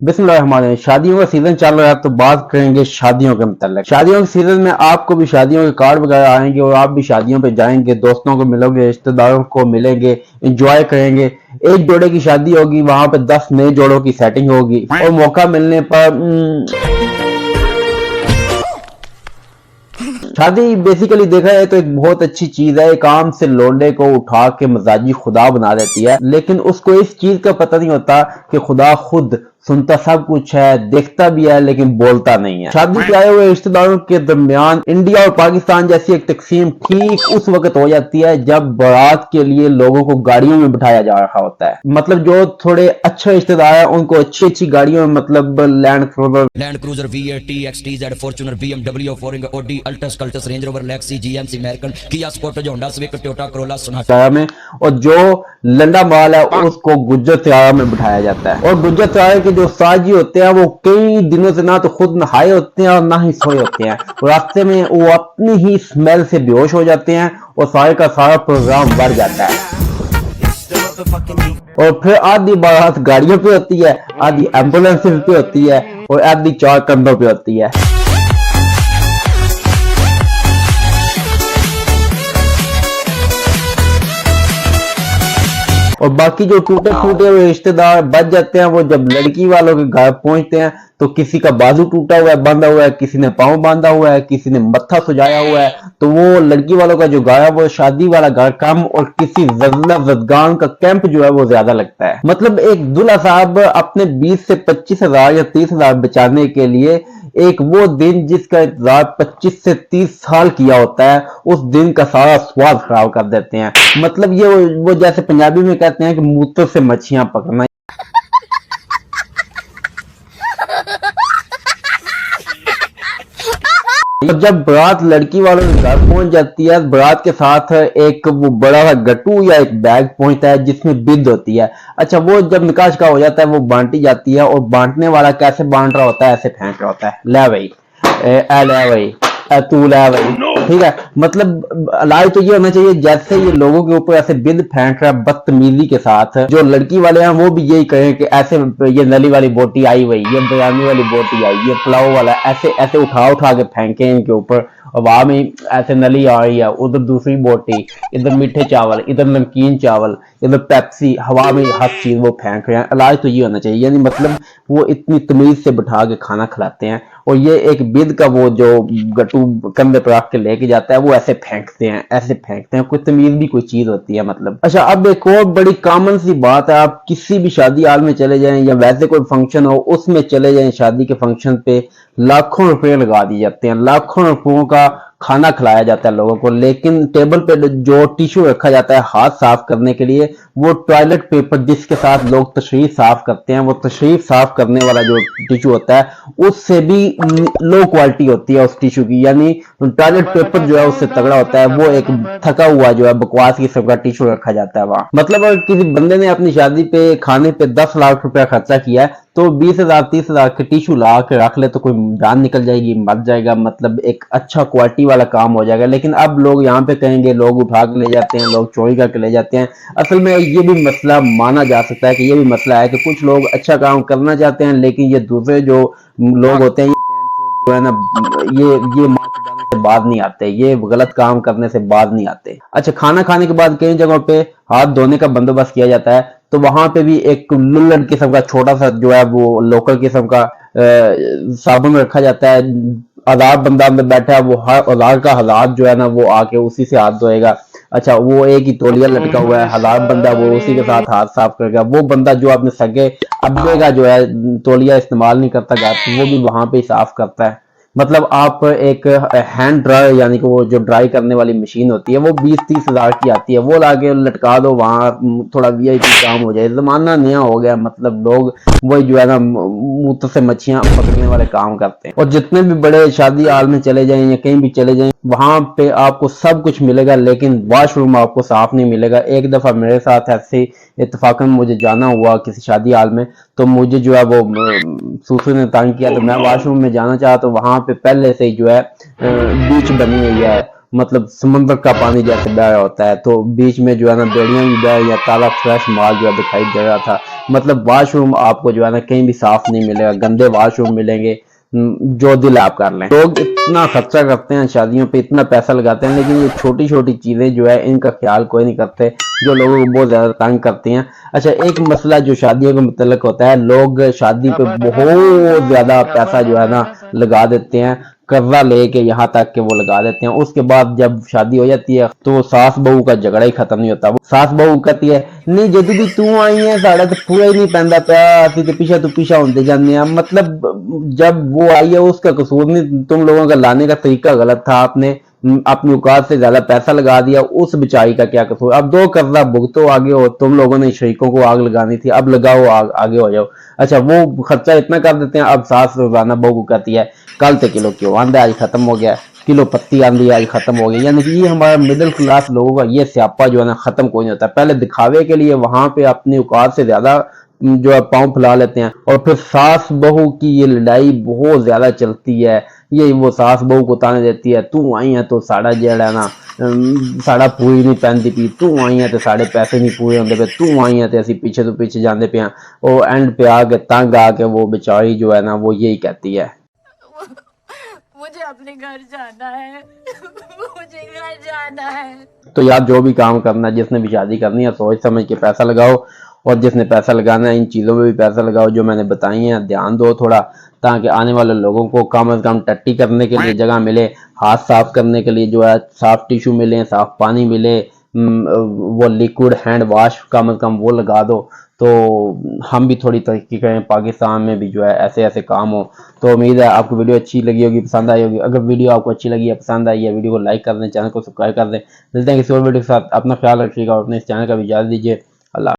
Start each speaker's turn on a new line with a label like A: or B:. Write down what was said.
A: बिस्मिल्लाह। शादियों का सीजन चल रहा है तो बात करेंगे शादियों के मतलब। शादियों के सीजन में आपको भी शादियों के कार्ड वगैरह आएंगे और आप भी शादियों पे जाएंगे, दोस्तों को मिलोगे, रिश्तेदारों को मिलेंगे, एंजॉय करेंगे। एक जोड़े की शादी होगी, वहां पे 10 नए जोड़ों की सेटिंग होगी और मौका मिलने पर शादी बेसिकली देखा जाए तो एक बहुत अच्छी चीज है। एक आम से लोंडे को उठा के मजाजी खुदा बना देती है, लेकिन उसको इस चीज का पता नहीं होता कि खुदा खुद सुनता सब कुछ है, देखता भी है, लेकिन बोलता नहीं है। शादी के आए हुए रिश्तेदारों के दरमियान इंडिया और पाकिस्तान जैसी एक तकसीम ठीक उस वक्त हो जाती है जब बारात के लिए लोगों को गाड़ियों में बिठाया जा रहा होता है। मतलब जो थोड़े अच्छे रिश्तेदार हैं उनको अच्छी अच्छी गाड़ियों में, मतलब land cruiser
B: V80 XTZ Fortuner BMW फोरिंग Audi अल्टस Cultus Range Rover Lexus GMC American Kia Sportage Honda Civic Toyota Corolla
A: Sonata में, और जो लंडा माल है उसको गुज्जर त्यारा में बिठाया जाता है। और गुज्जर त्यारा के जो साजी होते हैं वो कई दिनों से ना तो खुद नहाए होते हैं और ना ही सोए होते हैं। रास्ते में वो अपनी ही स्मेल से बेहोश हो जाते हैं और सारे का सारा प्रोग्राम बढ़ जाता है। और फिर आधी बारात गाड़ियों पे होती है, आधी एम्बुलेंस पे होती है और आधी चार कंधों पे होती है। और बाकी जो टूटे फूटे हुए रिश्तेदार बच जाते हैं, वो जब लड़की वालों के घर पहुंचते हैं तो किसी का बाजू टूटा हुआ है, बांधा हुआ है, किसी ने पांव बांधा हुआ है, किसी ने मत्था सुजाया हुआ है, तो वो लड़की वालों का जो घर है वो शादी वाला घर कम और किसी जदगान का कैंप जो है वो ज्यादा लगता है। मतलब एक दूल्हा साहब अपने 20 से 25 हजार या 30 हजार बचाने के लिए एक वो दिन जिसका इंतजार 25 से 30 साल किया होता है, उस दिन का सारा स्वाद खराब कर देते हैं। मतलब ये वो जैसे पंजाबी में कहते हैं कि मूत्र से मच्छियां पकड़ना। जब बारात लड़की वालों के घर पहुंच जाती है, बारात के साथ एक वो बड़ा सा गट्टू या एक बैग पहुंचता है जिसमें बिद होती है। अच्छा, वो जब निकाह का हो जाता है वो बांटी जाती है और बांटने वाला कैसे बांट रहा होता है, ऐसे फेंक रहा होता है, ले भाई ले भाई तू ले भाई, ठीक है। मतलब इलाज तो ये होना चाहिए जैसे ये लोगों के ऊपर ऐसे बिद फेंक रहा है बदतमीजी के साथ, जो लड़की वाले हैं वो भी यही कहें कि ऐसे ये नली वाली बोटी आई हुई, ये बिरयानी वाली बोटी आई, ये पुलाव वाला, ऐसे ऐसे उठा उठा के फेंके इनके ऊपर। और वहां में ऐसे नली आ रही है, उधर दूसरी बोटी, इधर मीठे चावल, इधर नमकीन चावल, इधर पेप्सी, हवा में हर चीज वो फेंक रहे हैं। इलाज तो ये होना चाहिए, यानी मतलब वो इतनी तमीज से बिठा के खाना खिलाते हैं और ये एक बिद का वो जो गट्टू कंधे पर रख के लेके जाता है वो ऐसे फेंकते हैं, ऐसे फेंकते हैं। कोई तमीज भी कोई चीज होती है मतलब। अच्छा, अब एक और बड़ी कॉमन सी बात है, आप किसी भी शादी हाल में चले जाएं या वैसे कोई फंक्शन हो उसमें चले जाएं, शादी के फंक्शन पे लाखों रुपए लगा दिए जाते हैं, लाखों रुपयों का खाना खिलाया जाता है लोगों को, लेकिन टेबल पे जो टिश्यू रखा जाता है हाथ साफ करने के लिए, वो टॉयलेट पेपर जिसके साथ लोग तशरीफ साफ करते हैं, वो तशरीफ साफ करने वाला जो टिश्यू होता है उससे भी लो क्वालिटी होती है उस टिश्यू की। यानी टॉयलेट पेपर जो है उससे तगड़ा होता है, वो एक थका हुआ जो है बकवास किस्म का टिश्यू रखा जाता है वहां। मतलब अगर किसी बंदे ने अपनी शादी पे खाने पे 10 लाख रुपया खर्चा किया है तो 20,000 30,000 के टिश्यू ला के रख ले तो कोई जान निकल जाएगी, मर जाएगा, मतलब एक अच्छा क्वालिटी वाला काम हो जाएगा। लेकिन अब लोग यहाँ पे कहेंगे, लोग उठा के ले जाते हैं, लोग चोरी करके ले जाते हैं। असल में ये भी मसला माना जा सकता है कि ये भी मसला है कि कुछ लोग अच्छा काम करना चाहते हैं लेकिन ये दूसरे जो लोग होते हैं जो है ना, ये से बात नहीं आते, ये गलत काम करने से बात नहीं आते। अच्छा, खाना खाने के बाद कई जगहों पे हाथ धोने का बंदोबस्त किया जाता है, तो वहां पे भी एक लुल्लड़ किस्म का छोटा सा जो है वो लोकल किस्म का साबुन रखा जाता है। आधार बंदा अंदर बैठा है, वो हर आधार का हालात जो है ना वो आके उसी से हाथ धोएगा। अच्छा, वो एक ही तौलिया लटका हुआ है, हजार बंदा वो उसी के साथ हाथ साफ करेगा। वो बंदा जो अपने सगे अब्बे का जो है तौलिया इस्तेमाल नहीं करता वो भी वहां पे ही साफ करता है। मतलब आप एक हैंड ड्रायर यानी कि वो जो ड्राई करने वाली मशीन होती है वो 20-30 हजार की आती है, वो लाके लटका दो वहां, थोड़ा वीआईपी काम हो जाए। जमाना नया हो गया, मतलब लोग वही जो है ना मुंह से मच्छियां पकड़ने वाले काम करते हैं। और जितने भी बड़े शादी हाल में चले जाएं या कहीं भी चले जाएं वहां पे आपको सब कुछ मिलेगा लेकिन वॉशरूम आपको साफ नहीं मिलेगा। एक दफा मेरे साथ ऐसे इत्तेफाकन मुझे जाना हुआ किसी शादी हाल में, तो मुझे जो है वो सूसू ने तंग किया तो मैं वॉशरूम में जाना चाहा, तो वहां पे पहले से ही जो है बीच बनी हुई है मतलब समंदर का पानी जैसे बह रहा होता है, तो बीच में जो है ना बेड़ियां भी बह रही हैं, ताज़ा फ्रेश माल जो है दिखाई दे रहा था। मतलब वाशरूम आपको जो है ना कहीं भी साफ नहीं मिलेगा, गंदे वाशरूम मिलेंगे। जो दिल आप कर लें। लोग इतना खर्चा करते हैं शादियों पे, इतना पैसा लगाते हैं, लेकिन ये छोटी छोटी चीजें जो है इनका ख्याल कोई नहीं करते, जो लोगों को बहुत ज्यादा तंग करती हैं। अच्छा, एक मसला जो शादियों के मुतल्लिक होता है, लोग शादी पे बहुत ज्यादा पैसा जो है ना लगा देते हैं, कर्जा लेके यहाँ तक के वो लगा देते हैं। उसके बाद जब शादी हो जाती है तो वो सास बहू का झगड़ा ही खत्म नहीं होता। वो सास बहू कहती है, नहीं जदू भी तू आई है साड़ा तो पूरा ही नहीं पैंदा पिया, असी तो पीछा तू पीछा होते जाने हैं। मतलब जब वो आई है उसका कसूर नहीं, तुम लोगों का लाने का तरीका गलत था, आपने अपनी औकात से ज्यादा पैसा लगा दिया, उस बेचारी का क्या कसूर। अब दो कर्जा भुगतो, आगे हो, तुम लोगों ने शरीकों को आग लगानी थी, अब लगाओ आगे हो जाओ। अच्छा, वो खर्चा इतना कर देते हैं। अब सास रोजाना बहू को कहती है, कल तो किलो क्यों आंदा आज खत्म हो गया, किलो पत्ती आंदी आज खत्म हो गई। यानी कि ये हमारा मिडिल क्लास लोगों का ये स्यापा जो है ना खत्म कोई नहीं होता। पहले दिखावे के लिए वहां पे अपनी औकात से ज्यादा जो है पांव फैला लेते हैं, और फिर सास बहू की ये लड़ाई बहुत ज्यादा चलती है। ये वो सास बहू को ताने देती है, तू आई है तो साड़ा जेड़ा है ना साड़ा पूरी नहीं पहनती पी, तू आई है तो साढ़े पैसे नहीं पूरे होंगे पे, तू आई है तो असी पीछे तो पीछे जाते पे हैं। और एंड पे आके तंग आके वो बेचारी जो है ना वो यही कहती है,
C: मुझे अपने घर जाना है। मुझे घर जाना है।
A: तो यार जो भी काम करना है, जिसने भी शादी करनी है सोच समझ के पैसा लगाओ, और जिसने पैसा लगाना है इन चीज़ों में भी पैसा लगाओ जो मैंने बताई हैं। ध्यान दो थोड़ा, ताकि आने वाले लोगों को कम से कम टट्टी करने के लिए जगह मिले, हाथ साफ करने के लिए जो है साफ टिश्यू मिले, साफ पानी मिले, वो लिक्विड हैंड वाश कम से कम वो लगा दो। तो हम भी थोड़ी तरक्की करें, पाकिस्तान में भी जो है ऐसे ऐसे काम हो। तो उम्मीद है आपको वीडियो अच्छी लगी होगी, पसंद आई होगी। अगर वीडियो आपको अच्छी लगी है, पसंद आई है, वीडियो को लाइक कर दें, चैनल को सब्सक्राइब कर दें। मिलते हैं किसी और वीडियो के साथ। अपना ख्याल रखिएगा और अपने इस चैनल का भी इजाज़त दीजिए। अल्लाह।